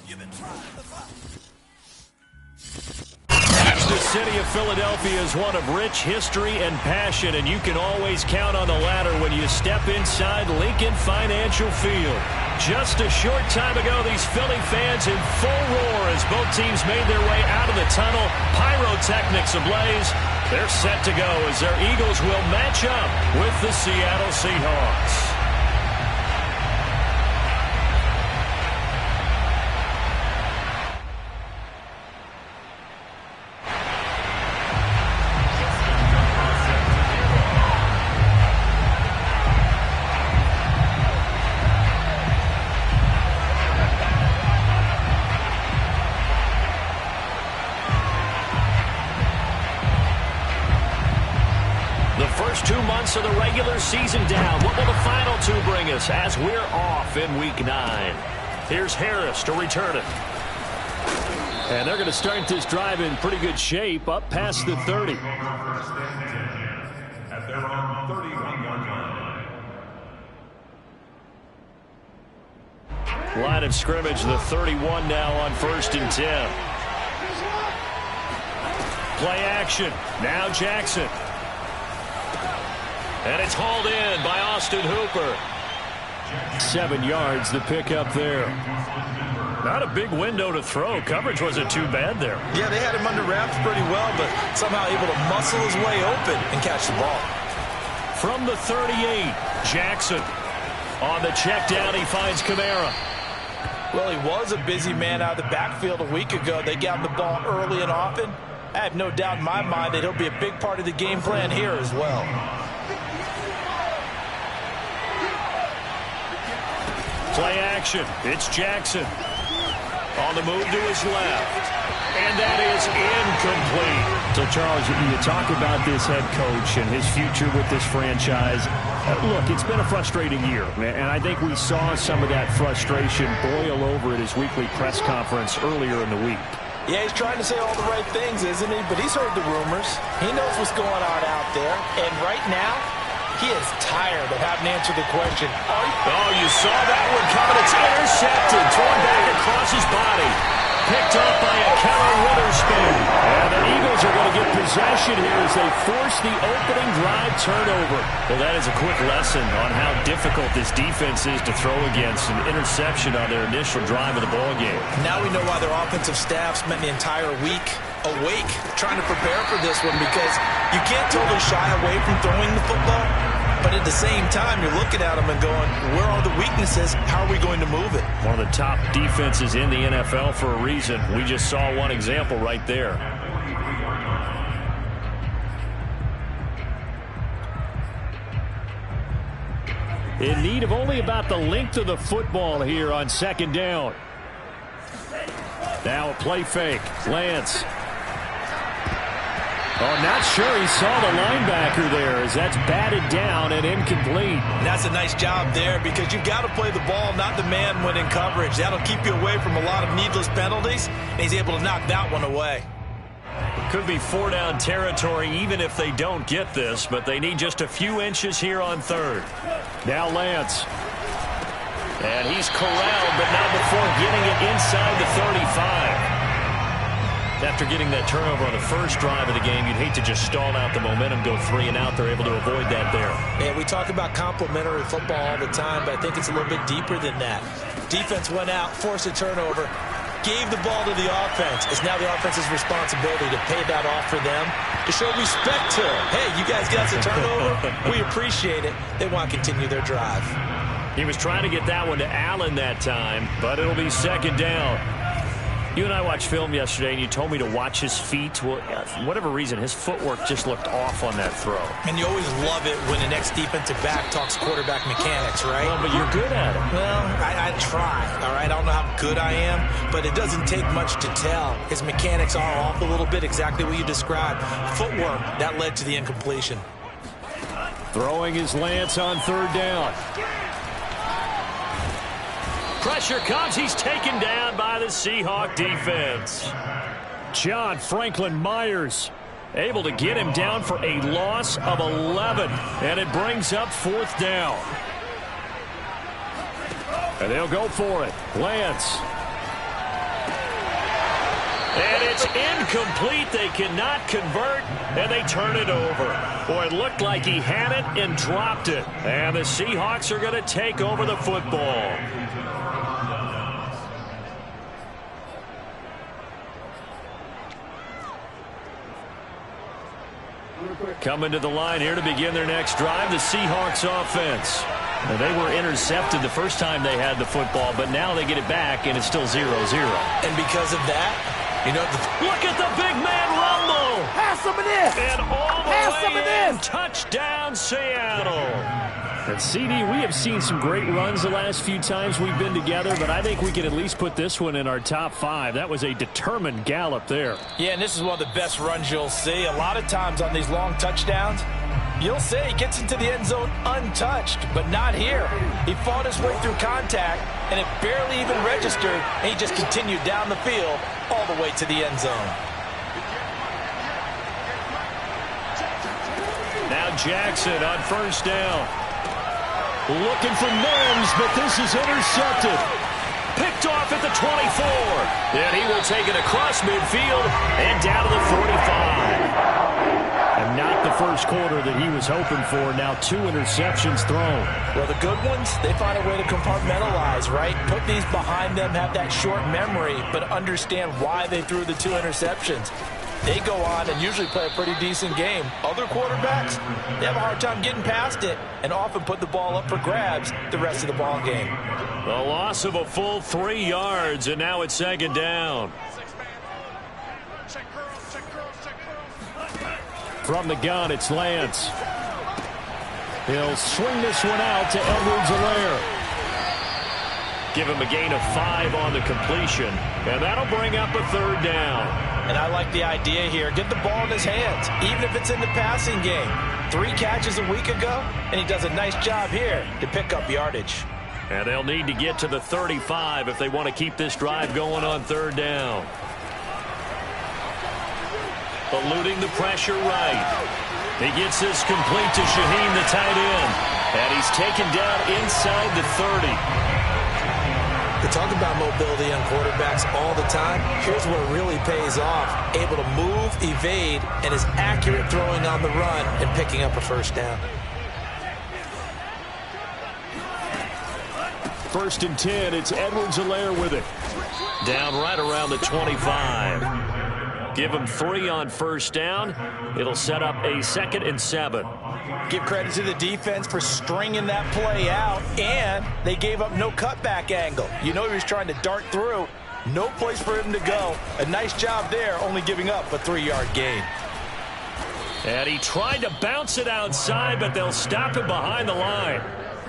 The city of Philadelphia is one of rich history and passion, and you can always count on the latter when you step inside Lincoln Financial Field. Just a short time ago, these Philly fans in full roar as both teams made their way out of the tunnel. Pyrotechnics ablaze. They're set to go as their Eagles will match up with the Seattle Seahawks. First 2 months of the regular season down. What will the final two bring us as we're off in Week 9? Here's Harris to return it. And they're going to start this drive in pretty good shape, up past the 30. Line of scrimmage, the 31 now on 1st and 10. Play action. Now Jackson. And it's hauled in by Austin Hooper. 7 yards, the pickup there. Not a big window to throw. Coverage wasn't too bad there. Yeah, they had him under wraps pretty well, but somehow able to muscle his way open and catch the ball. From the 38, Jackson. On the check down, he finds Kamara. Well, he was a busy man out of the backfield a week ago. They got him the ball early and often. I have no doubt in my mind that he'll be a big part of the game plan here as well. Play action. It's Jackson. On the move to his left. And that is incomplete. So, Charles, you talk about this head coach and his future with this franchise. Look, it's been a frustrating year, and I think we saw some of that frustration boil over at his weekly press conference earlier in the week. Yeah, he's trying to say all the right things, isn't he? But he's heard the rumors. He knows what's going on out there. And right now, he is tired of having to answer the question. Oh, you saw that one coming. It's intercepted. Thrown back across his body. Picked up by a Keller Witherspoon. And the Eagles are going to get possession here as they force the opening drive turnover. Well, that is a quick lesson on how difficult this defense is to throw against. An interception on their initial drive of the ballgame. Now we know why their offensive staff spent the entire week awake trying to prepare for this one, because you can't totally shy away from throwing the football. But at the same time, you're looking at them and going, where are the weaknesses? How are we going to move it? One of the top defenses in the NFL for a reason. We just saw one example right there. In need of only about the length of the football here on 2nd down. Now a play fake. Lance. Oh, not sure he saw the linebacker there as that's batted down and incomplete. That's a nice job there, because you've got to play the ball, not the man when in coverage. That'll keep you away from a lot of needless penalties, and he's able to knock that one away. Could be 4-down territory even if they don't get this, but they need just a few inches here on 3rd. Now Lance. And he's corralled, but not before getting it inside the 35. After getting that turnover on the first drive of the game, you'd hate to just stall out the momentum, go 3 and out. They're able to avoid that there. Yeah, we talk about complementary football all the time, but I think it's a little bit deeper than that. Defense went out, forced a turnover, gave the ball to the offense. It's now the offense's responsibility to pay that off for them, to show respect to them. Hey, you guys got the turnover. We appreciate it. They want to continue their drive. He was trying to get that one to Allen that time, but it'll be 2nd down. You and I watched film yesterday, and you told me to watch his feet. Well, for whatever reason, his footwork just looked off on that throw. And you always love it when the next defensive back talks quarterback mechanics, right? Well, but you're good at it. Well, I try, all right? I don't know how good I am, but it doesn't take much to tell. His mechanics are off a little bit, exactly what you described. Footwork, that led to the incompletion. Throwing his Lance on 3rd down. Pressure comes. He's taken down by the Seahawk defense. John Franklin Myers able to get him down for a loss of 11. And it brings up 4th down. And they'll go for it. Lance. And it's incomplete. They cannot convert, and they turn it over. Boy, it looked like he had it and dropped it. And the Seahawks are going to take over the football. Coming to the line here to begin their next drive, the Seahawks offense. Now, they were intercepted the first time they had the football, but now they get it back, and it's still 0-0. And because of that, you know, look at the big man rumble. Pass him in. And all the way in. Touchdown, Seattle. And CD, we have seen some great runs the last few times we've been together, but I think we can at least put this one in our top 5. That was a determined gallop there. Yeah, and this is one of the best runs you'll see. A lot of times on these long touchdowns, you'll say he gets into the end zone untouched, but not here. He fought his way through contact, and it barely even registered, and he just continued down the field all the way to the end zone. Now Jackson on first down. Looking for Mims, but this is intercepted. Picked off at the 24. And he will take it across midfield and down to the 45. And not the first quarter that he was hoping for. Now 2 interceptions thrown. Well, the good ones, they find a way to compartmentalize, right? Put these behind them, have that short memory, but understand why they threw the 2 interceptions. They go on and usually play a pretty decent game. Other quarterbacks, they have a hard time getting past it and often put the ball up for grabs the rest of the ball game. The loss of a full 3 yards, and now it's second down. From the gun, it's Lance. He'll swing this one out to Edwards-Helaire. Give him a gain of 5 on the completion, and that'll bring up a third down. And I like the idea here. Get the ball in his hands, even if it's in the passing game. 3 catches a week ago, and he does a nice job here to pick up yardage. And they'll need to get to the 35 if they want to keep this drive going on third down. Eluding the pressure right. He gets this complete to Shaheen, the tight end. And he's taken down inside the 30. We talk about mobility on quarterbacks all the time. Here's where it really pays off. Able to move, evade, and is accurate throwing on the run and picking up a first down. 1st and 10, it's Edwards-Helaire with it. Down right around the 25. Give him 3 on first down. It'll set up a 2nd and 7. Give credit to the defense for stringing that play out, and they gave up no cutback angle. You know he was trying to dart through. No place for him to go. A nice job there, only giving up a 3-yard gain. And he tried to bounce it outside, but they'll stop him behind the line.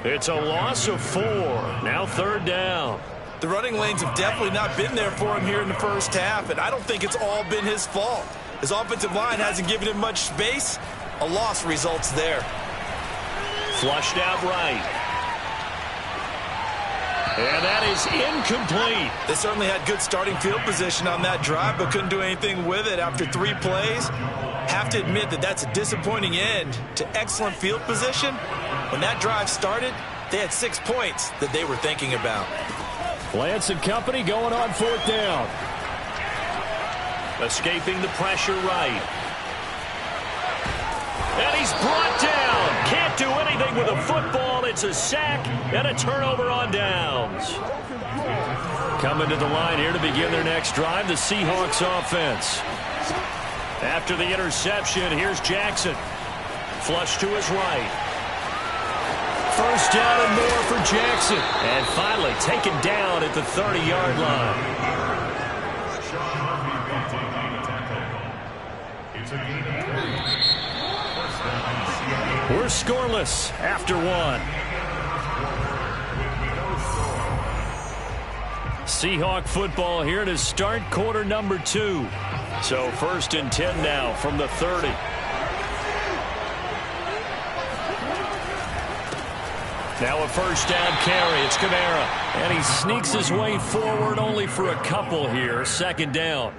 It's a loss of 4. Now third down. The running lanes have definitely not been there for him here in the first half, and I don't think it's all been his fault. His offensive line hasn't given him much space. A loss results there. Flushed out right. And that is incomplete. They certainly had good starting field position on that drive, but couldn't do anything with it after 3 plays. Have to admit that that's a disappointing end to excellent field position. When that drive started, they had 6 points that they were thinking about. Lance and company going on 4th down. Escaping the pressure right. And he's brought down. Can't do anything with a football. It's a sack and a turnover on downs. Coming to the line here to begin their next drive, the Seahawks offense. After the interception, here's Jackson. Flush to his right. First down and more for Jackson. And finally taken down at the 30-yard line. We're scoreless after 1. Seahawk football here to start quarter number 2. So 1st and 10 now from the 30. Now a first down carry. It's Kamara. And he sneaks his way forward only for a couple here. 2nd down.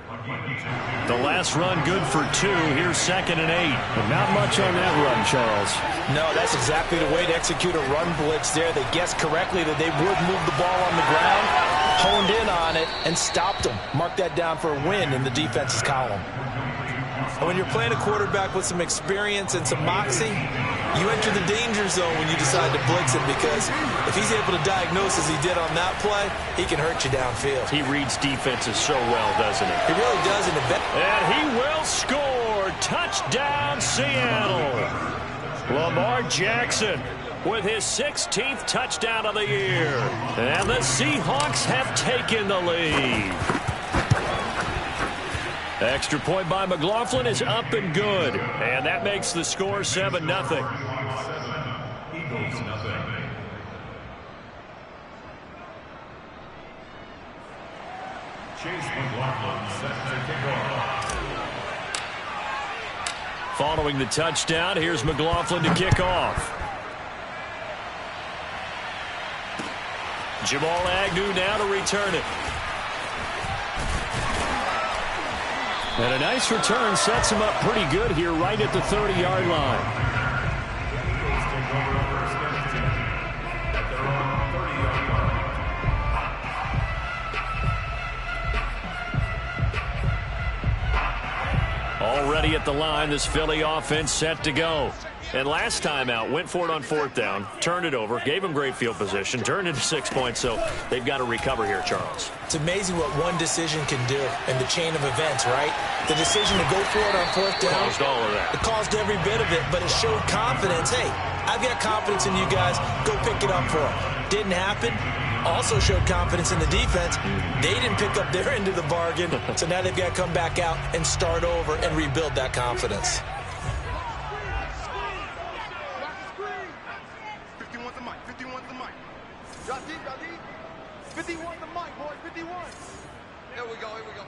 The last run good for 2. Here's 2nd and 8. But not much on that run, Charles. No, that's exactly the way to execute a run blitz there. They guessed correctly that they would move the ball on the ground. honed in on it and stopped them. Mark that down for a win in the defense's column. And when you're playing a quarterback with some experience and some moxie, you enter the danger zone when you decide to blitz him, because if he's able to diagnose as he did on that play, he can hurt you downfield. He reads defenses so well, doesn't he? He really does. And he will score. Touchdown, Seattle. Lamar Jackson with his 16th touchdown of the year. And the Seahawks have taken the lead. Extra point by McLaughlin is up and good. And that makes the score 7-0. Eagles nothing. Chase McLaughlin set to kick off. Following the touchdown, here's McLaughlin to kick off. Jamal Agnew now to return it. And a nice return sets him up pretty good here right at the 30-yard line. Already at the line, this Philly offense set to go. And last time out, went for it on 4th down, turned it over, gave him great field position, turned it to 6 points, so they've got to recover here, Charles. It's amazing what one decision can do in the chain of events, right? The decision to go for it on 4th down. Caused all of that. It caused every bit of it, but it showed confidence. Hey, I've got confidence in you guys. Go pick it up for them. Didn't happen. Also showed confidence in the defense. They didn't pick up their end of the bargain, so now they've got to come back out and start over and rebuild that confidence. 51 the mic, 51 the mic. Got deep, 51 the mic, boy, 51. Here we go, here we go.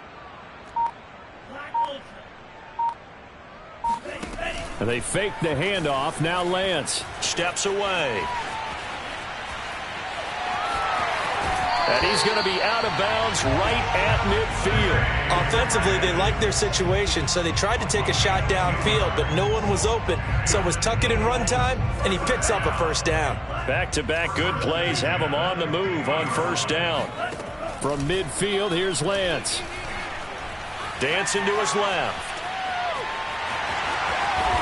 And they fake the handoff. Now Lance steps away. And he's going to be out of bounds right at midfield. Offensively, they liked their situation, so they tried to take a shot downfield, but no one was open. So it was tuck it in run time, and he picks up a 1st down. Back-to-back good plays have him on the move on 1st down. From midfield, here's Lance. Dancing to his left.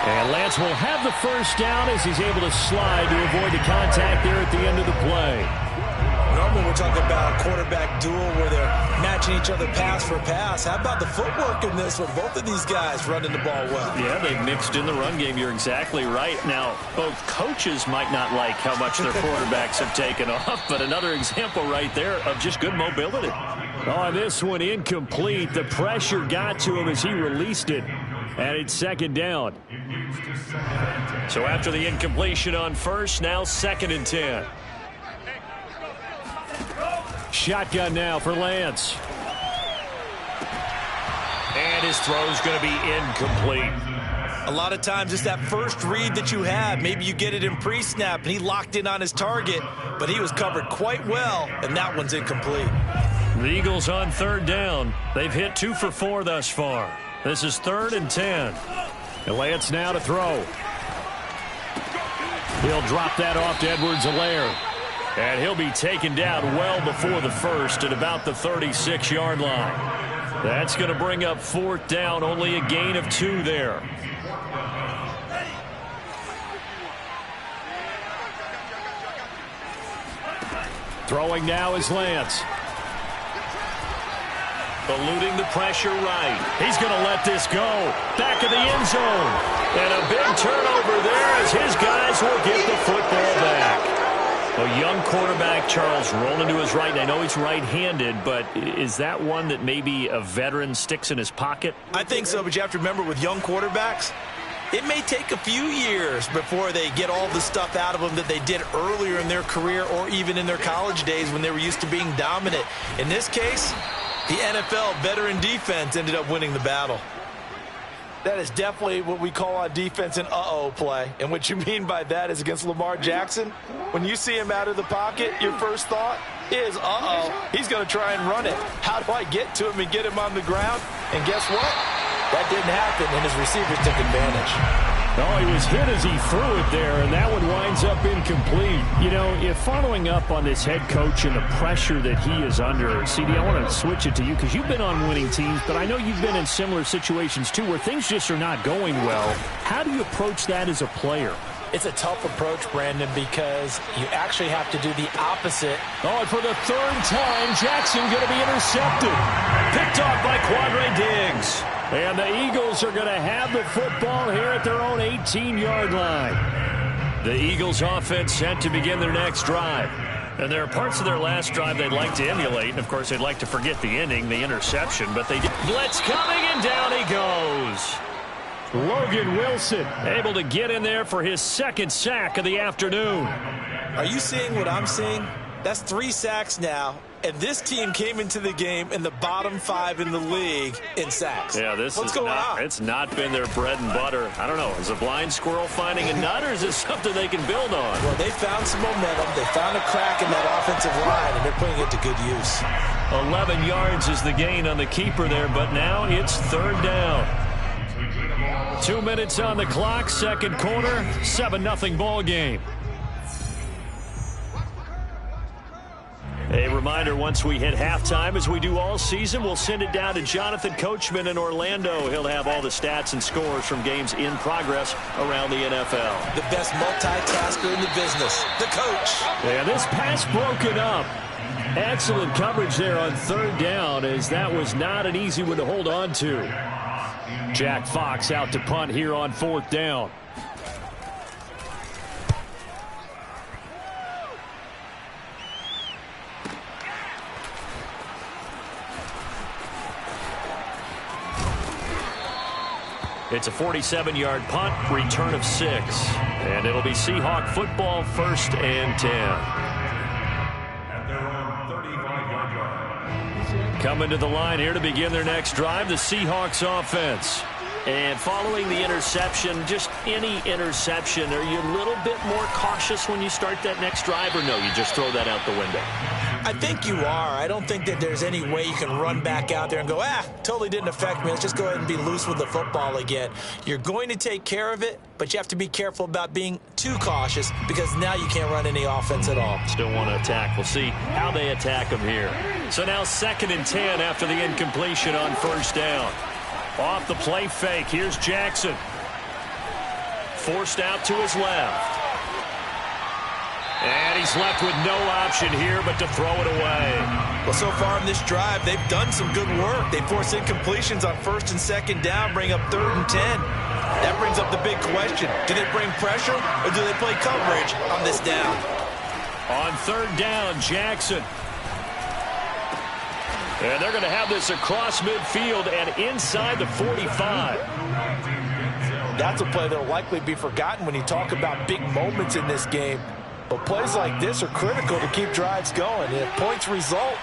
And Lance will have the 1st down as he's able to slide to avoid the contact there at the end of the play. Normally we're talking about a quarterback duel where they're matching each other pass for pass. How about the footwork in this with both of these guys running the ball well? Yeah, they mixed in the run game. You're exactly right. Now, both coaches might not like how much their quarterbacks have taken off, but another example right there of just good mobility. Oh, this one incomplete. The pressure got to him as he released it, and it's 2nd down. So after the incompletion on 1st, now 2nd and 10. Shotgun now for Lance. And his throw's going to be incomplete. A lot of times it's that first read that you have. Maybe you get it in pre-snap, and he locked in on his target, but he was covered quite well, and that one's incomplete. The Eagles on 3rd down. They've hit 2 for 4 thus far. This is 3rd and 10. And Lance now to throw. He'll drop that off to Edwards-Helaire. And he'll be taken down well before the 1st at about the 36-yard line. That's going to bring up 4th down, only a gain of 2 there. Throwing now is Lance. Eluding the pressure right. He's going to let this go. Back of the end zone. And a big turnover there as his guys will get the football back. A young quarterback, Charles, rolling to his right. I know he's right-handed, but is that one that maybe a veteran sticks in his pocket? I think so, but you have to remember with young quarterbacks, it may take a few years before they get all the stuff out of them that they did earlier in their career or even in their college days when they were used to being dominant. In this case, the NFL veteran defense ended up winning the battle. That is definitely what we call on defense an uh-oh play. And what you mean by that is against Lamar Jackson, when you see him out of the pocket, your first thought is, uh-oh, he's going to try and run it. How do I get to him and get him on the ground? And guess what? That didn't happen, and his receivers took advantage. Oh, he was hit as he threw it there, and that one winds up incomplete. You know, if following up on this head coach and the pressure that he is under, CD, I want to switch it to you because you've been on winning teams, but I know you've been in similar situations too where things just are not going well. How do you approach that as a player? It's a tough approach, Brandon, because you actually have to do the opposite. Oh, and for the third time, Jackson going to be intercepted. Picked off by Quandre Diggs. And the Eagles are going to have the football here at their own 18-yard line. The Eagles offense set to begin their next drive. And there are parts of their last drive they'd like to emulate. And, of course, they'd like to forget the ending, the interception. But they did. Blitz coming, and down he goes. Logan Wilson able to get in there for his second sack of the afternoon. Are you seeing what I'm seeing? That's 3 sacks now. And this team came into the game in the bottom 5 in the league in sacks. Yeah, what's going on? It's not been their bread and butter. I don't know. Is a blind squirrel finding a nut, or is it something they can build on? Well, they found some momentum. They found a crack in that offensive line, and they're putting it to good use. 11 yards is the gain on the keeper there, but now it's third down. 2 minutes on the clock, second quarter, 7-0 ball game. A reminder, once we hit halftime, as we do all season, we'll send it down to Jonathan Coachman in Orlando. He'll have all the stats and scores from games in progress around the NFL. The best multitasker in the business, the coach. Yeah, this pass broken up. Excellent coverage there on third down, as that was not an easy one to hold on to. Jack Fox out to punt here on fourth down. It's a 47-yard punt, return of 6. And it'll be Seahawk football, 1st and 10. At their own 35-yard line. Coming to the line here to begin their next drive, the Seahawks offense. And following the interception, just any interception, are you a little bit more cautious when you start that next drive, or no, you just throw that out the window? I think you are. I don't think that there's any way you can run back out there and go, totally didn't affect me. Let's just go ahead and be loose with the football again. You're going to take care of it, but you have to be careful about being too cautious because now you can't run any offense at all. Still want to attack. We'll see how they attack them here. So now 2nd and 10 after the incompletion on first down. Off the play fake, here's Jackson. Forced out to his left. And he's left with no option here but to throw it away. Well, so far in this drive, they've done some good work. They force incompletions on 1st and 2nd down, bring up 3rd and 10. That brings up the big question. Do they bring pressure or do they play coverage on this down? On 3rd down, Jackson. And they're going to have this across midfield and inside the 45. That's a play that will likely be forgotten when you talk about big moments in this game. But plays like this are critical to keep drives going. And if points result,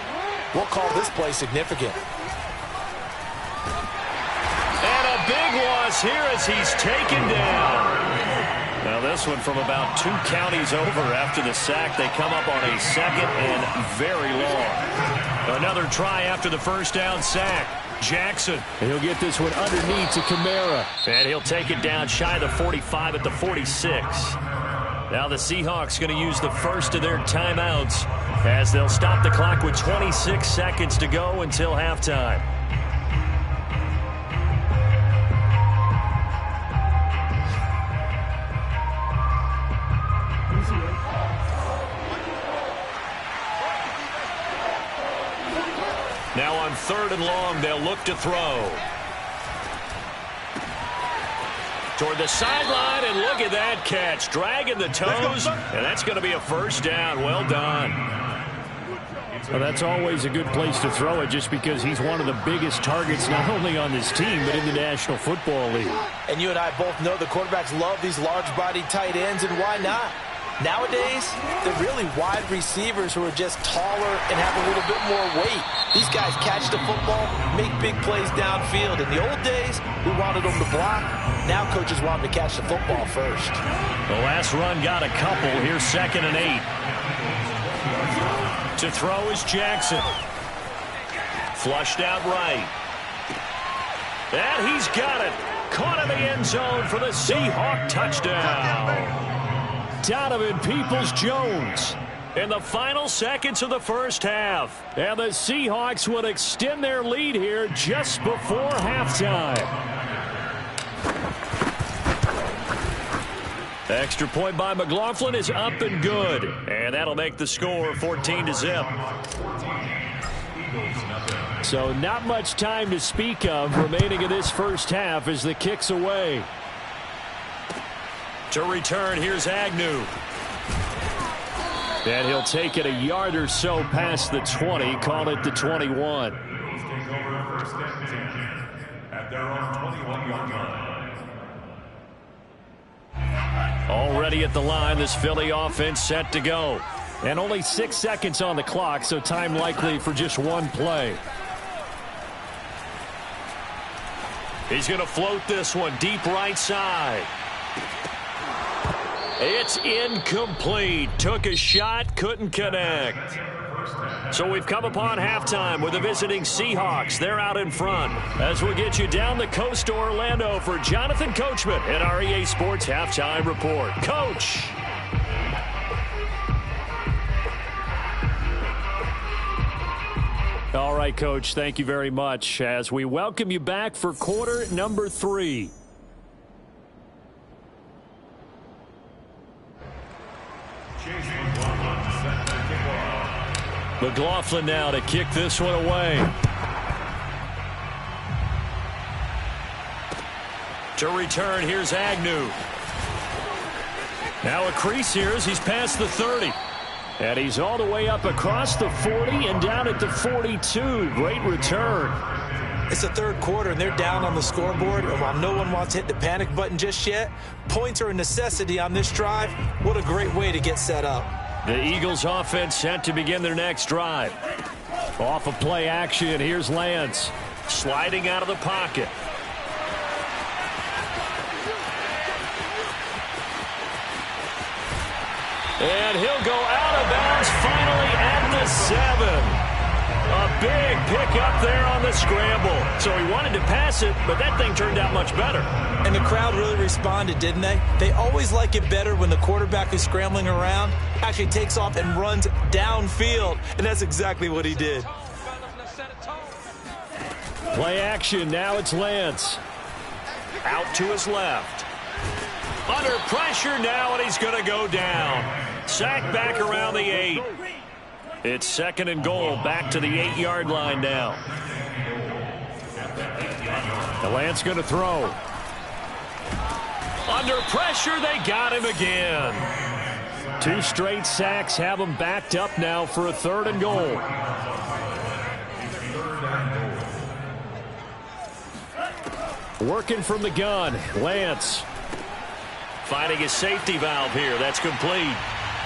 we'll call this play significant. And a big loss here as he's taken down. Now this one from about 2 counties over after the sack. They come up on a 2nd and very long. Another try after the first down sack. Jackson. And he'll get this one underneath to Kamara. And he'll take it down shy of the 45 at the 46. Now the Seahawks going to use the first of their timeouts as they'll stop the clock with 26 seconds to go until halftime. Now on 3rd and long, they'll look to throw. Toward the sideline, and look at that catch. Dragging the toes, and that's going to be a first down. Well done. Well, that's always a good place to throw it just because he's one of the biggest targets not only on this team but in the National Football League. And you and I both know the quarterbacks love these large-bodied tight ends, and why not? Nowadays, they're really wide receivers who are just taller and have a little bit more weight. These guys catch the football, make big plays downfield. In the old days, we wanted them to block. Now coaches want them to catch the football first. The last run got a couple. Here's 2nd and 8. To throw is Jackson. Flushed out right. And he's got it. Caught in the end zone for the Seahawk touchdown. Donovan Peoples-Jones in the final seconds of the first half. And the Seahawks would extend their lead here just before halftime. Extra point by McLaughlin is up and good. And that'll make the score 14-0. So not much time to speak of remaining in this first half as the kick's away. To return, here's Agnew. And he'll take it a yard or so past the 20, call it the 21. At their own 21-yard line. Already at the line, this Philly offense set to go. And only 6 seconds on the clock, so time likely for just one play. He's going to float this one deep right side. It's incomplete. Took a shot, couldn't connect. So we've come upon halftime with the visiting Seahawks. They're out in front. As we get you down the coast to Orlando for Jonathan Coachman at our EA Sports Halftime Report. Coach. All right, Coach, thank you very much as we welcome you back for quarter number 3. McLaughlin now to kick this one away. To return, here's Agnew. Now a crease here as he's past the 30. And he's all the way up across the 40 and down at the 42. Great return. It's the third quarter, and they're down on the scoreboard. And while no one wants to hit the panic button just yet, points are a necessity on this drive. What a great way to get set up. The Eagles offense set to begin their next drive. Off of play action, here's Lance. Sliding out of the pocket. And he'll go out of bounds finally at the 7. A big pick up there on the scramble. So he wanted to pass it, but that thing turned out much better. And the crowd really responded, didn't they? They always like it better when the quarterback is scrambling around, actually takes off and runs downfield. And that's exactly what he did. Play action, now it's Lance. Out to his left. Under pressure now, and he's going to go down. Sacked back around the 8. It's second and goal, back to the 8-yard line now. The Lance going to throw. Under pressure, they got him again. 2 straight sacks have him backed up now for a third and goal. Working from the gun, Lance. Finding his safety valve here. That's complete.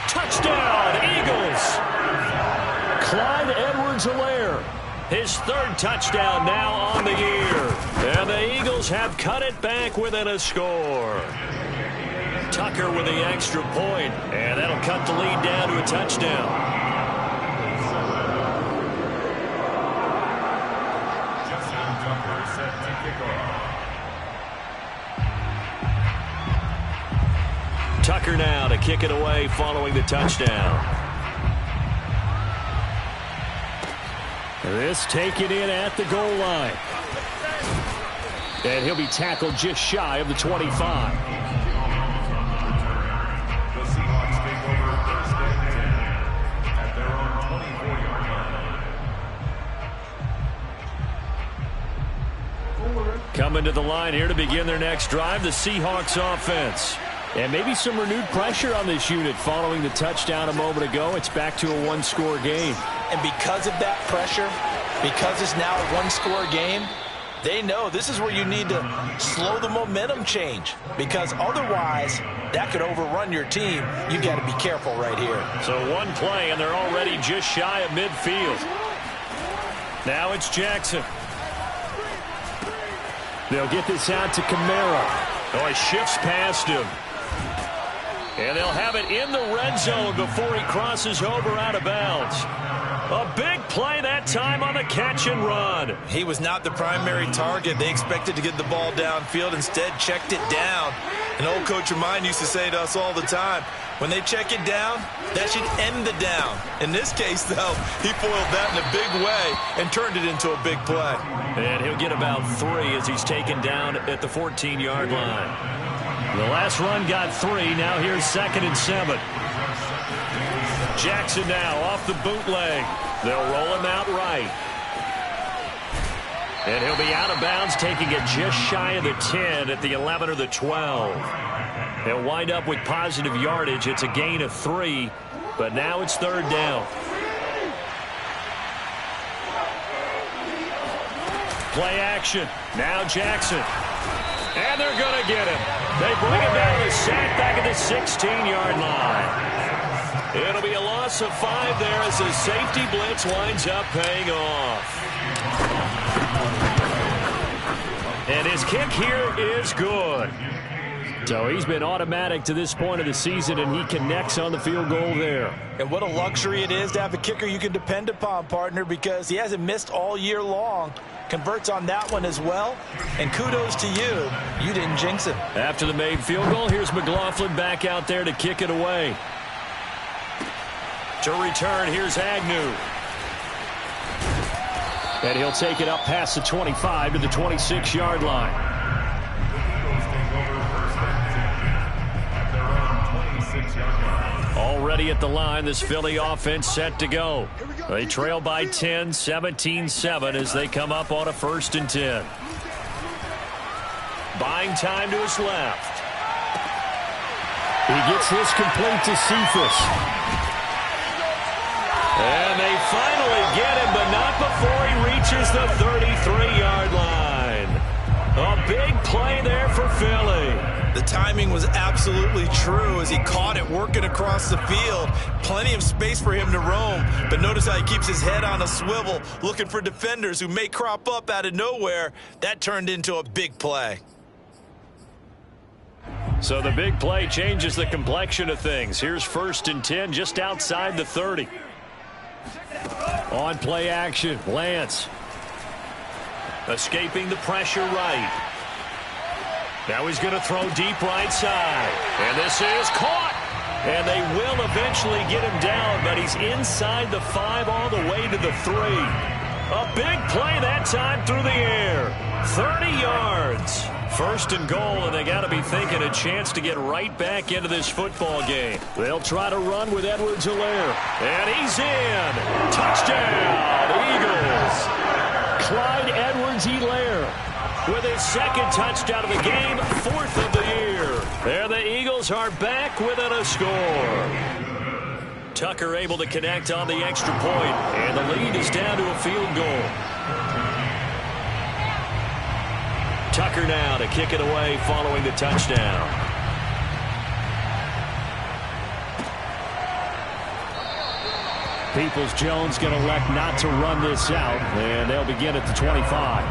Touchdown, Eagles. Clyde Edwards-Helaire. His third touchdown now on the year. And the Eagles have cut it back within a score. Tucker with the extra point. And that'll cut the lead down to a touchdown. Tucker now to kick it away following the touchdown. This taken in at the goal line. And he'll be tackled just shy of the 25. The Seahawks take over first and 10 at their own 24-yard line. Coming to the line here to begin their next drive, the Seahawks offense. And maybe some renewed pressure on this unit following the touchdown a moment ago. It's back to a one-score game. And because of that pressure, because it's now a one-score game, they know this is where you need to slow the momentum change. Because otherwise, that could overrun your team. You've got to be careful right here. So one play, and they're already just shy of midfield. Now it's Jackson. They'll get this out to Kamara. Oh, he shifts past him. And they'll have it in the red zone before he crosses over out of bounds. A big play that time on the catch and run. He was not the primary target. They expected to get the ball downfield. Instead, checked it down. An old coach of mine used to say to us all the time, when they check it down, that should end the down. In this case, though, he foiled that in a big way and turned it into a big play. And he'll get about 3 as he's taken down at the 14-yard line. The last run got 3. Now here's 2nd and 7. Jackson now off the bootleg. They'll roll him out right. And he'll be out of bounds, taking it just shy of the 10 at the 11 or the 12. He'll wind up with positive yardage. It's a gain of 3, but now it's 3rd down. Play action. Now Jackson. And they're going to get him. They bring him down to sack back at the 16-yard line. It'll be a loss of 5 there as the safety blitz winds up paying off. And his kick here is good. So he's been automatic to this point of the season, and he connects on the field goal there. And what a luxury it is to have a kicker you can depend upon, partner, because he hasn't missed all year long. Converts on that one as well. And kudos to you. You didn't jinx him. After the made field goal, here's McLaughlin back out there to kick it away. To return, here's Agnew. And he'll take it up past the 25 to the 26-yard line. Already at the line, this Philly offense set to go. They trail by 10, 17-7 as they come up on a 1st and 10. Buying time to his left. He gets this complete to Cephas. And they finally get him, but not before he reaches the 33-yard line. A big play there for Philly. The timing was absolutely true as he caught it working across the field. Plenty of space for him to roam, but notice how he keeps his head on a swivel, looking for defenders who may crop up out of nowhere. That turned into a big play. So the big play changes the complexion of things. Here's 1st and 10 just outside the 30. On play action, Lance. Escaping the pressure right. Now he's going to throw deep right side. And this is caught. And they will eventually get him down, but he's inside the 5 all the way to the 3. A big play that time through the air. 30 yards. 1st and goal, and they got to be thinking a chance to get right back into this football game. They'll try to run with Edwards-Helaire. And he's in. Touchdown, Eagles. Clyde Edwards-Helaire with his 2nd touchdown of the game, 4th of the year. And the Eagles are back within a score. Tucker able to connect on the extra point, and the lead is down to a field goal. Tucker now to kick it away following the touchdown. Peoples-Jones going to elect not to run this out, and they'll begin at the 25.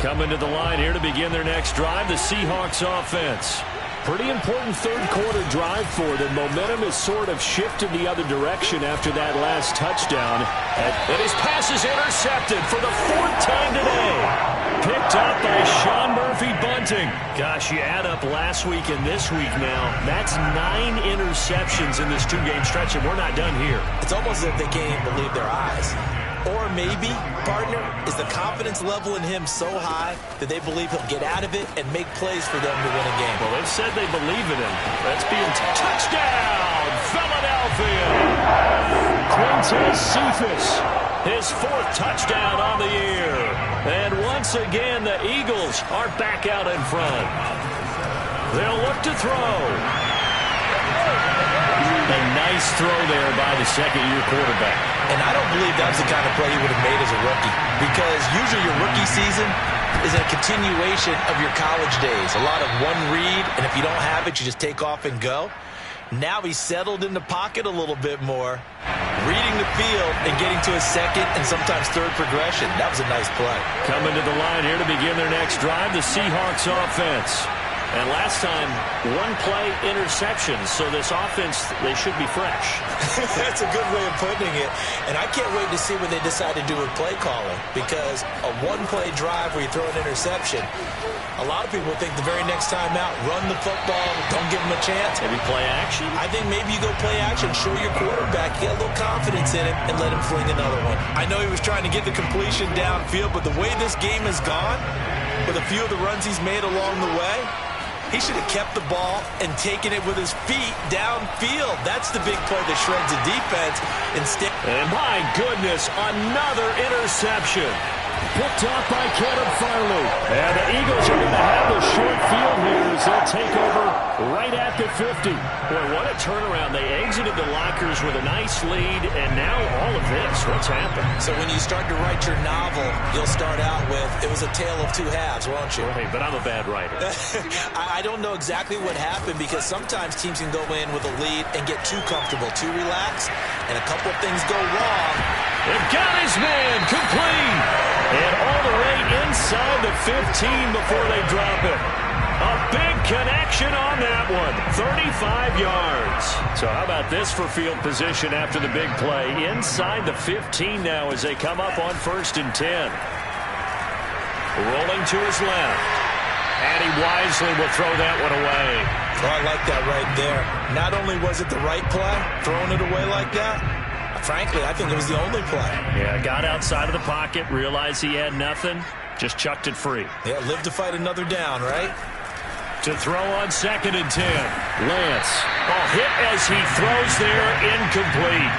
Coming to the line here to begin their next drive, the Seahawks offense. Pretty important 3rd quarter drive for them. Momentum has sort of shifted the other direction after that last touchdown. And his pass is intercepted for the 4th time today. Picked up by Sean Murphy-Bunting. Gosh, you add up last week and this week now. That's 9 interceptions in this 2-game stretch, and we're not done here. It's almost as if they can't even believe their eyes. Or maybe, partner, is the confidence level in him so high that they believe he'll get out of it and make plays for them to win a game. Well, they've said they believe in him. That's being touchdown, Philadelphia. Quintez Cephas. His 4th touchdown on the year. And once again, the Eagles are back out in front. They'll look to throw. A nice throw there by the 2nd-year quarterback. And I don't believe that was the kind of play he would have made as a rookie, because usually your rookie season is a continuation of your college days. A lot of one read, and if you don't have it, you just take off and go. Now he's settled in the pocket a little bit more, reading the field and getting to his 2nd and sometimes 3rd progression. That was a nice play. Coming to the line here to begin their next drive, the Seahawks offense. And last time, one-play interception. So this offense, they should be fresh. That's a good way of putting it. And I can't wait to see what they decide to do with play calling, because a one-play drive where you throw an interception, a lot of people think the very next time out, run the football, don't give them a chance. Maybe play action? I think maybe you go play action, show your quarterback, get a little confidence in him, and let him fling another one. I know he was trying to get the completion downfield, but the way this game has gone, with a few of the runs he's made along the way, he should have kept the ball and taken it with his feet downfield. That's the big play that shreds the defense. Instead, and my goodness, another interception. Picked off by Caleb Farley. And the Eagles are going to have the short field here as they'll take over right at the 50. Boy, what a turnaround. They exited the lockers with a nice lead, and now all of this. What's happened? So when you start to write your novel, you'll start out with, it was a tale of two halves, won't you? Hey, but I'm a bad writer. I don't know exactly what happened, because sometimes teams can go in with a lead and get too comfortable, too relaxed, and a couple of things go wrong. They've got his man complete. And all the way inside the 15 before they drop it. A big connection on that one. 35 yards. So how about this for field position after the big play? Inside the 15 now as they come up on 1st and 10. Rolling to his left. And he wisely will throw that one away. Oh, I like that right there. Not only was it the right play, throwing it away like that, frankly, I think it was the only play. Yeah, got outside of the pocket, realized he had nothing, just chucked it free. Yeah, live to fight another down, right? To throw on 2nd and 10. Lance. Hit as he throws there, incomplete.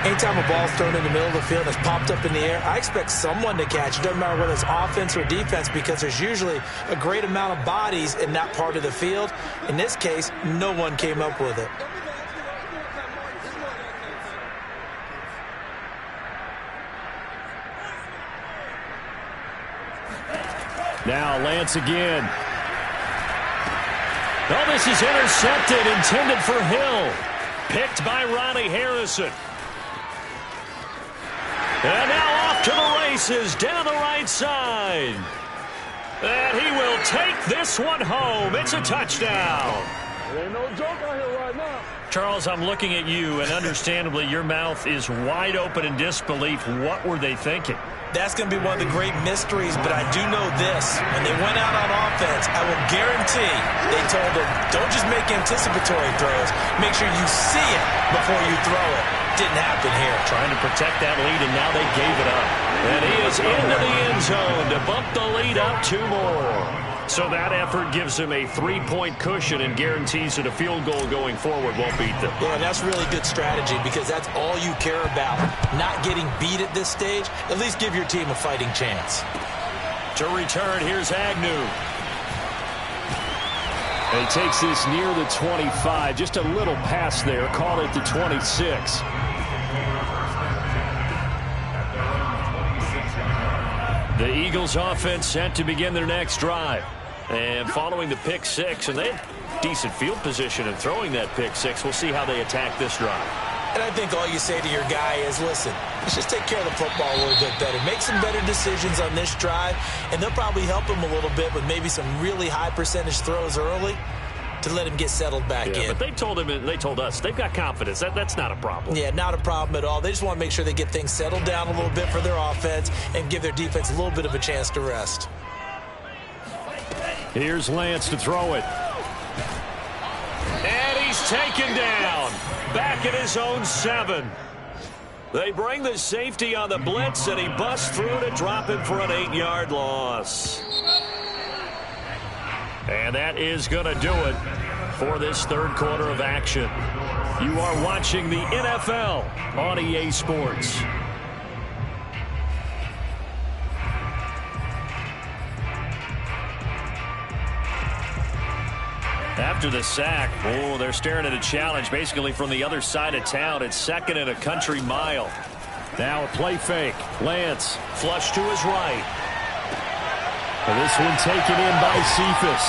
Anytime a ball's thrown in the middle of the field and it's popped up in the air, I expect someone to catch it. Doesn't matter whether it's offense or defense, because there's usually a great amount of bodies in that part of the field. In this case, no one came up with it. Now Lance again. Oh, this is intercepted, intended for Hill. Picked by Ronnie Harrison. And now off to the races down the right side. And he will take this one home. It's a touchdown. There ain't no joke out here right now. Charles, I'm looking at you, and understandably your mouth is wide open in disbelief. What were they thinking? That's going to be one of the great mysteries, but I do know this. When they went out on offense, I will guarantee they told them, don't just make anticipatory throws. Make sure you see it before you throw it. Didn't happen here. Trying to protect that lead, and now they gave it up. And he is into the end zone to bump the lead up 2 more. So that effort gives them a 3-point cushion and guarantees that a field goal going forward won't beat them. Yeah, and that's really good strategy, because that's all you care about. Not getting beat at this stage. At least give your team a fighting chance. To return, here's Agnew. He takes this near the 25. Just a little pass there. Call it the 26. The Eagles offense set to begin their next drive. And following the pick 6, and they had decent field position in throwing that pick 6. We'll see how they attack this drive. And I think all you say to your guy is, listen, let's just take care of the football a little bit better. Make some better decisions on this drive, and they'll probably help him a little bit with maybe some really high percentage throws early to let him get settled back in. But they told him, and they told us, they've got confidence. That's not a problem. Yeah, not a problem at all. They just want to make sure they get things settled down a little bit for their offense and give their defense a little bit of a chance to rest. Here's Lance to throw it. And he's taken down. Back at his own 7. They bring the safety on the blitz, and he busts through to drop him for an 8-yard loss. And that is going to do it for this 3rd quarter of action. You are watching the NFL on EA Sports. After the sack, they're staring at a challenge basically from the other side of town. It's 2nd and a country mile. Now a play fake. Lance. Flush to his right. And this one taken in by Cephas.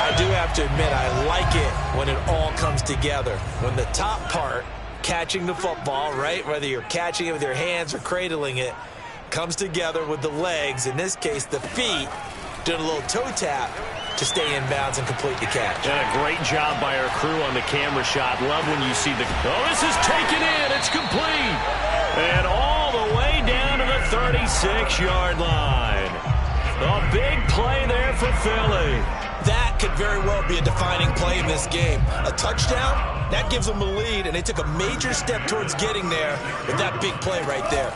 I do have to admit, I like it when it all comes together. When the top part, catching the football, right, whether you're catching it with your hands or cradling it, comes together with the legs, in this case the feet, doing a little toe tap to stay in bounds and complete the catch. And a great job by our crew on the camera shot. Love when you see the... Oh, this is taken in. It's complete. And all the way down to the 36-yard line. A big play there for Philly. That could very well be a defining play in this game. A touchdown, that gives them a lead, and they took a major step towards getting there with that big play right there.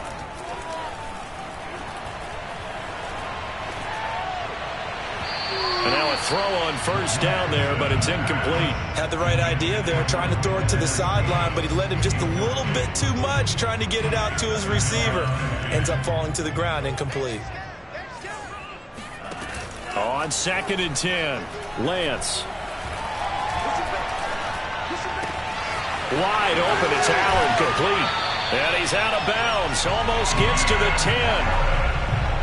And now a throw on first down there, but it's incomplete. Had the right idea there, trying to throw it to the sideline, but he led him just a little bit too much, trying to get it out to his receiver. Ends up falling to the ground, incomplete. On 2nd and 10, Lance. Wide open, it's Allen, complete. And he's out of bounds, almost gets to the 10.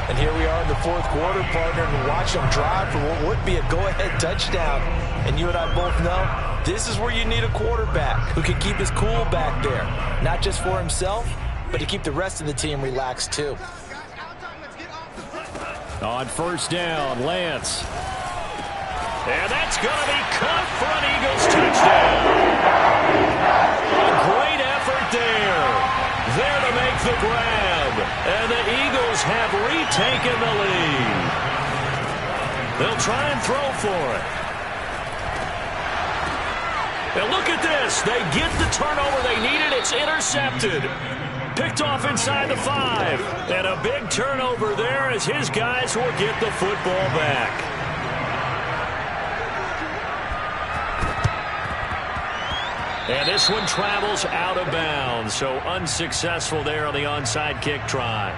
And here we are in the fourth quarter, partner, and watch them drive for what would be a go-ahead touchdown. And you and I both know this is where you need a quarterback who can keep his cool back there, not just for himself, but to keep the rest of the team relaxed too. On first down, Lance. And that's going to be caught for an Eagles touchdown. A great effort there. There to make the grab. And the Eagles have retaken the lead. They'll try and throw for it. And look at this. They get the turnover they needed. It's intercepted. Picked off inside the 5. And a big turnover there as his guys will get the football back. And this one travels out of bounds, so unsuccessful there on the onside kick try.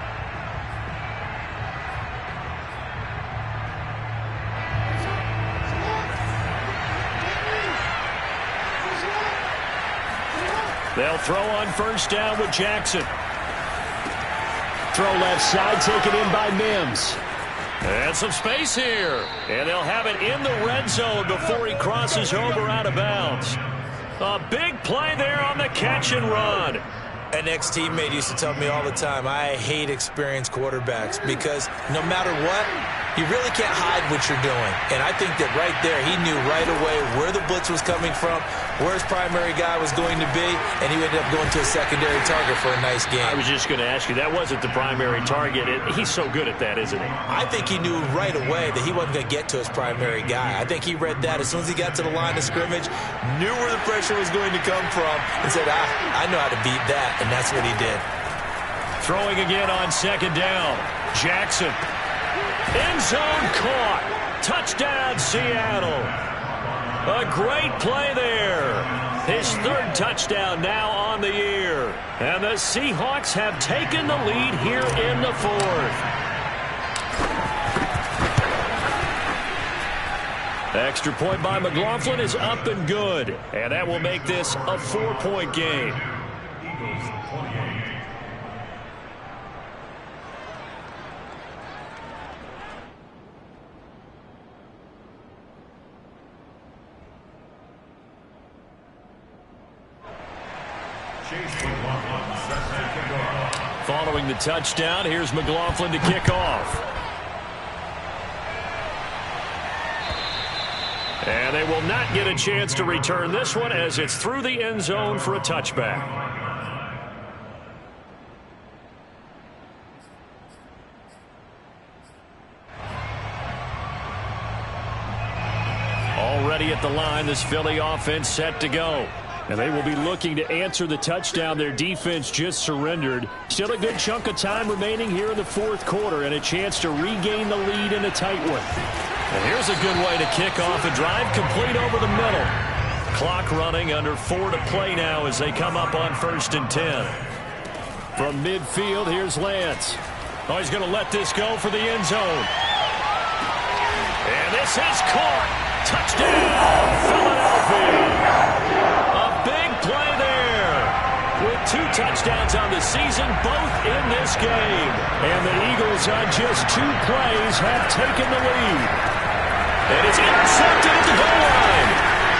They'll throw on first down with Jackson. Throw left side, taken in by Mims. And some space here. And they'll have it in the red zone before he crosses over out of bounds. A big play there on the catch and run. An ex-teammate used to tell me all the time, I hate experienced quarterbacks because no matter what, you really can't hide what you're doing. And I think that right there, he knew right away where the blitz was coming from, where his primary guy was going to be, and he ended up going to a secondary target for a nice game. I was just going to ask you, that wasn't the primary target. He's so good at that, isn't he? I think he knew right away that he wasn't going to get to his primary guy. I think he read that as soon as he got to the line of scrimmage, knew where the pressure was going to come from, and said, I know how to beat that, and that's what he did. Throwing again on second down. Jackson. End zone caught. Touchdown, Seattle. A great play there. His third touchdown now on the year. And the Seahawks have taken the lead here in the fourth. Extra point by McLaughlin is up and good. And that will make this a 4-point game. Eagles 28. Following the touchdown, here's McLaughlin to kick off. And they will not get a chance to return this one as it's through the end zone for a touchback. Already at the line, this Philly offense set to go. And they will be looking to answer the touchdown their defense just surrendered. Still a good chunk of time remaining here in the fourth quarter and a chance to regain the lead in a tight one. And here's a good way to kick off a drive complete over the middle. Clock running, under 4 to play now as they come up on 1st and 10. From midfield, here's Lance. Oh, he's going to let this go for the end zone. And this is caught. Touchdown, Philadelphia. Big play there with 2 touchdowns on the season, both in this game. And the Eagles on just 2 plays have taken the lead. And it's intercepted at the goal line.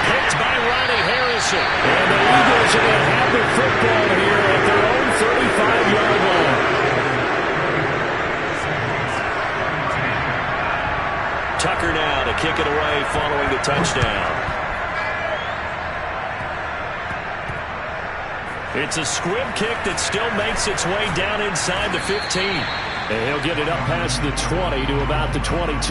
Picked by Ronnie Harrison. And the Eagles are going to have the football here at their own 35-yard line. touchdown. It's a squib kick that still makes its way down inside the 15. And he'll get it up past the 20 to about the 22.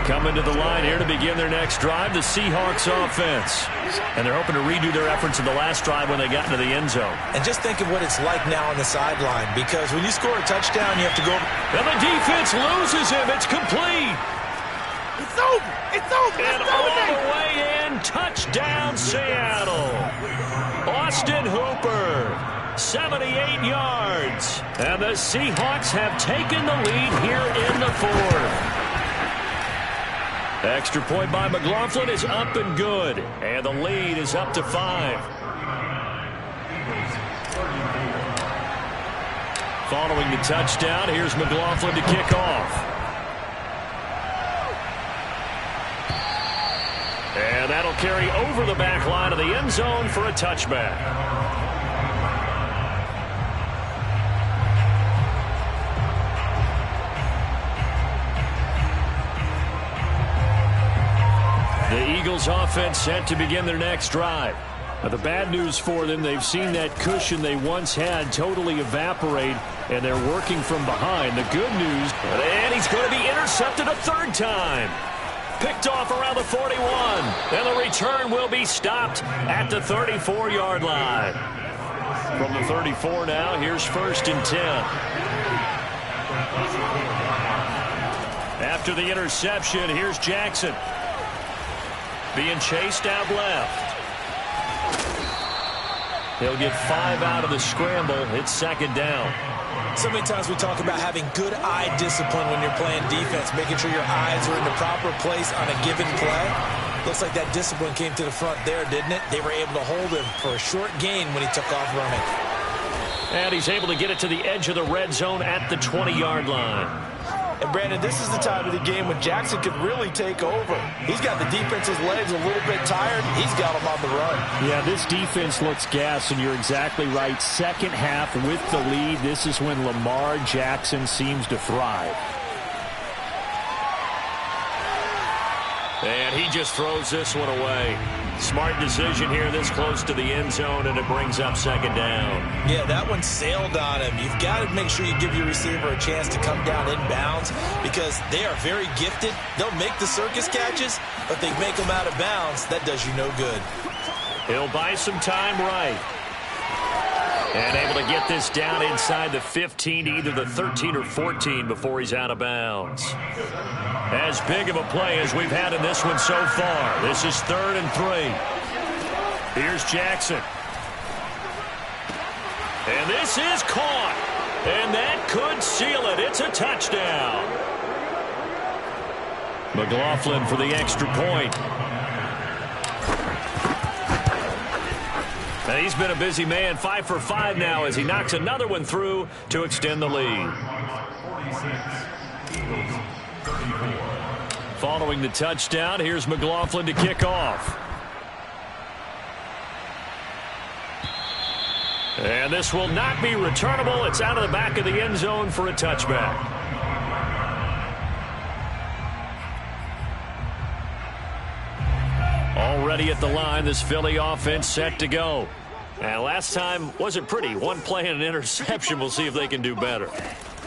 Coming to the line here to begin their next drive, the Seahawks offense. And they're hoping to redo their efforts in the last drive when they got into the end zone. And just think of what it's like now on the sideline, because when you score a touchdown, you have to go. And the defense loses him. It's complete. It's over. It's over. And all the way in, touchdown Seattle. Austin Hooper, 78 yards. And the Seahawks have taken the lead here in the fourth. Extra point by McLaughlin is up and good. And the lead is up to 5. Following the touchdown, here's McLaughlin to kick off. And that'll carry over the back line of the end zone for a touchback. The Eagles offense set to begin their next drive. Now, the bad news for them, they've seen that cushion they once had totally evaporate, and they're working from behind. The good news, and he's going to be intercepted a third time. Picked off around the 41. And the return will be stopped at the 34-yard line. From the 34 now, here's 1st and 10. After the interception, here's Jackson. Being chased out left. He'll get 5 out of the scramble. It's 2nd down. So many times we talk about having good eye discipline when you're playing defense, making sure your eyes are in the proper place on a given play. Looks like that discipline came to the front there, didn't it? They were able to hold him for a short gain when he took off running. And he's able to get it to the edge of the red zone at the 20-yard line. And, Brandon, this is the time of the game when Jackson could really take over. He's got the defense's legs a little bit tired. He's got them on the run. Yeah, this defense looks gassed, and you're exactly right. Second half with the lead, this is when Lamar Jackson seems to thrive. And he just throws this one away. Smart decision here this close to the end zone, and it brings up 2nd down. Yeah, that one sailed on him. You've got to make sure you give your receiver a chance to come down inbounds because they are very gifted. They'll make the circus catches, but they make them out of bounds. That does you no good. He'll buy some time right. And able to get this down inside the 15, either the 13 or 14 before he's out of bounds. As big of a play as we've had in this one so far. This is 3rd and 3. Here's Jackson. And this is caught. And that could seal it. It's a touchdown. McLaughlin for the extra point. And he's been a busy man, 5 for 5 now as he knocks another one through to extend the lead. Following the touchdown, here's McLaughlin to kick off. And this will not be returnable. It's out of the back of the end zone for a touchback. Already at the line, this Philly offense set to go. And last time wasn't pretty. One play and an interception. We'll see if they can do better.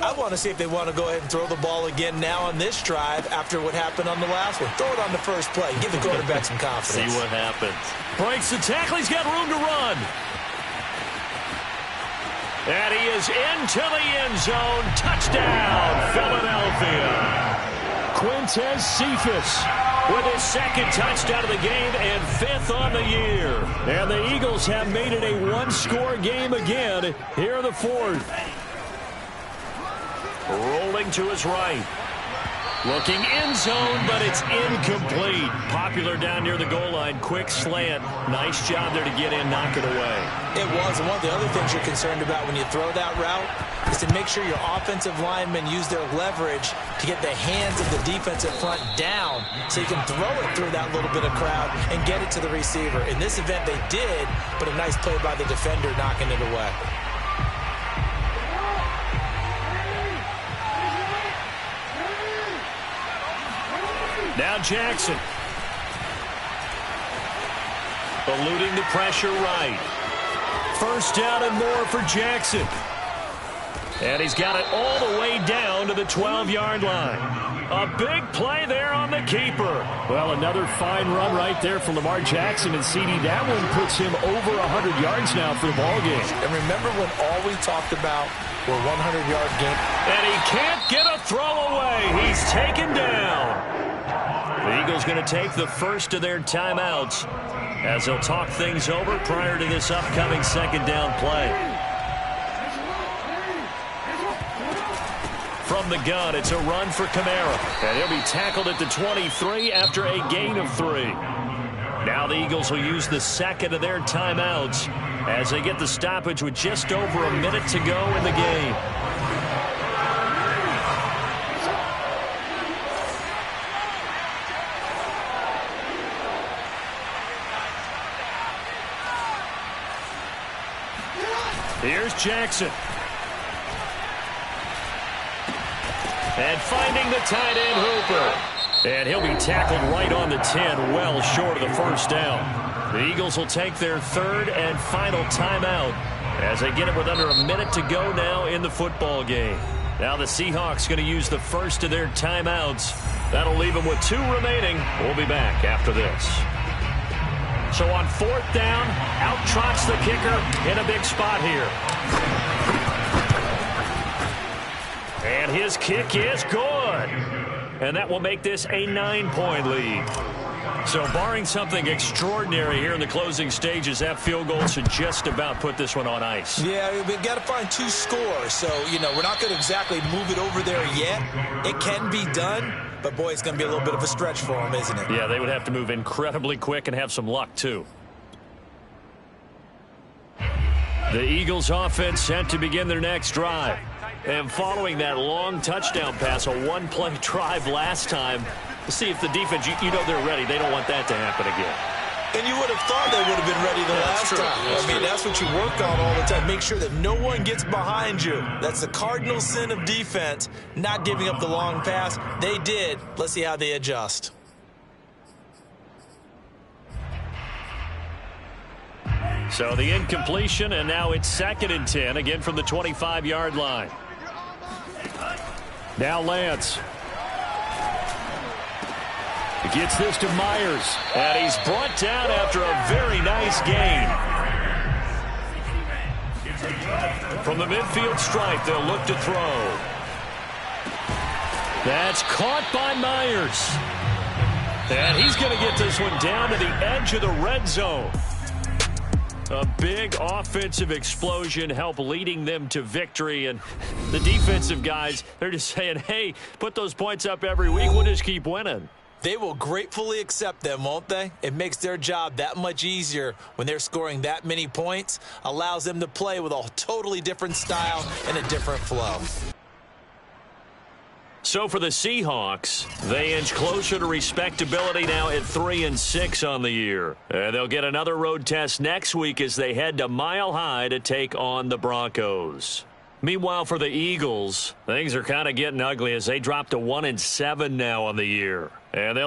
I want to see if they want to go ahead and throw the ball again now on this drive after what happened on the last one. Throw it on the first play. Give the quarterback some confidence. See what happens. Breaks the tackle. He's got room to run. And he is into the end zone. Touchdown, Philadelphia. Quintez Cephas with his 2nd touchdown of the game and 5th on the year. And the Eagles have made it a one-score game again here in the 4th. Rolling to his right. Looking end zone, but it's incomplete. Popular down near the goal line. Quick slant. Nice job there to get in, knock it away. It was. And one of the other things you're concerned about when you throw that route is to make sure your offensive linemen use their leverage to get the hands of the defensive front down so you can throw it through that little bit of crowd and get it to the receiver. In this event, they did, but a nice play by the defender knocking it away. Now Jackson. Eluding the pressure right. First down and more for Jackson. And he's got it all the way down to the 12-yard line. A big play there on the keeper. Well, another fine run right there from Lamar Jackson, and CD, that one puts him over 100 yards now for the ball game. And remember when all we talked about were 100-yard games? And he can't get a throw away. He's taken down. The Eagles going to take the first of their timeouts as they'll talk things over prior to this upcoming second down play. From the gun, it's a run for Kamara. And he'll be tackled at the 23 after a gain of 3. Now the Eagles will use the second of their timeouts as they get the stoppage with just over a minute to go in the game. Here's Jackson. And finding the tight end Hooper. And he'll be tackled right on the 10, well short of the first down. The Eagles will take their third and final timeout as they get it with under a minute to go now in the football game. Now the Seahawks going to use the first of their timeouts. That'll leave them with 2 remaining. We'll be back after this. So on 4th down, out trots the kicker in a big spot here. And his kick is good. And that will make this a 9-point lead. So barring something extraordinary here in the closing stages, that field goal should just about put this one on ice. Yeah, we've got to find 2 scores. So, we're not going to exactly move it over there yet. It can be done, but, boy, it's going to be a little bit of a stretch for them, isn't it? Yeah, they would have to move incredibly quick and have some luck, too. The Eagles offense set to begin their next drive. And following that long touchdown pass, a one-play drive last time, to see if the defense, you know they're ready. They don't want that to happen again. And you would have thought they would have been ready the last time. That's what you work on all the time. Make sure that no one gets behind you. That's the cardinal sin of defense, not giving up the long pass. They did. Let's see how they adjust. So the incompletion, and now it's 2nd and 10, again from the 25-yard line. Now Lance. He gets this to Myers, and he's brought down after a very nice gain. From the midfield stripe, they'll look to throw. That's caught by Myers. And he's going to get this one down to the edge of the red zone. A big offensive explosion help leading them to victory. And the defensive guys, they're just saying, hey, put those points up every week. We'll just keep winning. They will gratefully accept them, won't they? It makes their job that much easier when they're scoring that many points. Allows them to play with a totally different style and a different flow. So for the Seahawks, they inch closer to respectability now at 3-6 on the year. And they'll get another road test next week as they head to Mile High to take on the Broncos. Meanwhile, for the Eagles, things are kind of getting ugly as they drop to 1-7 now on the year. And they'll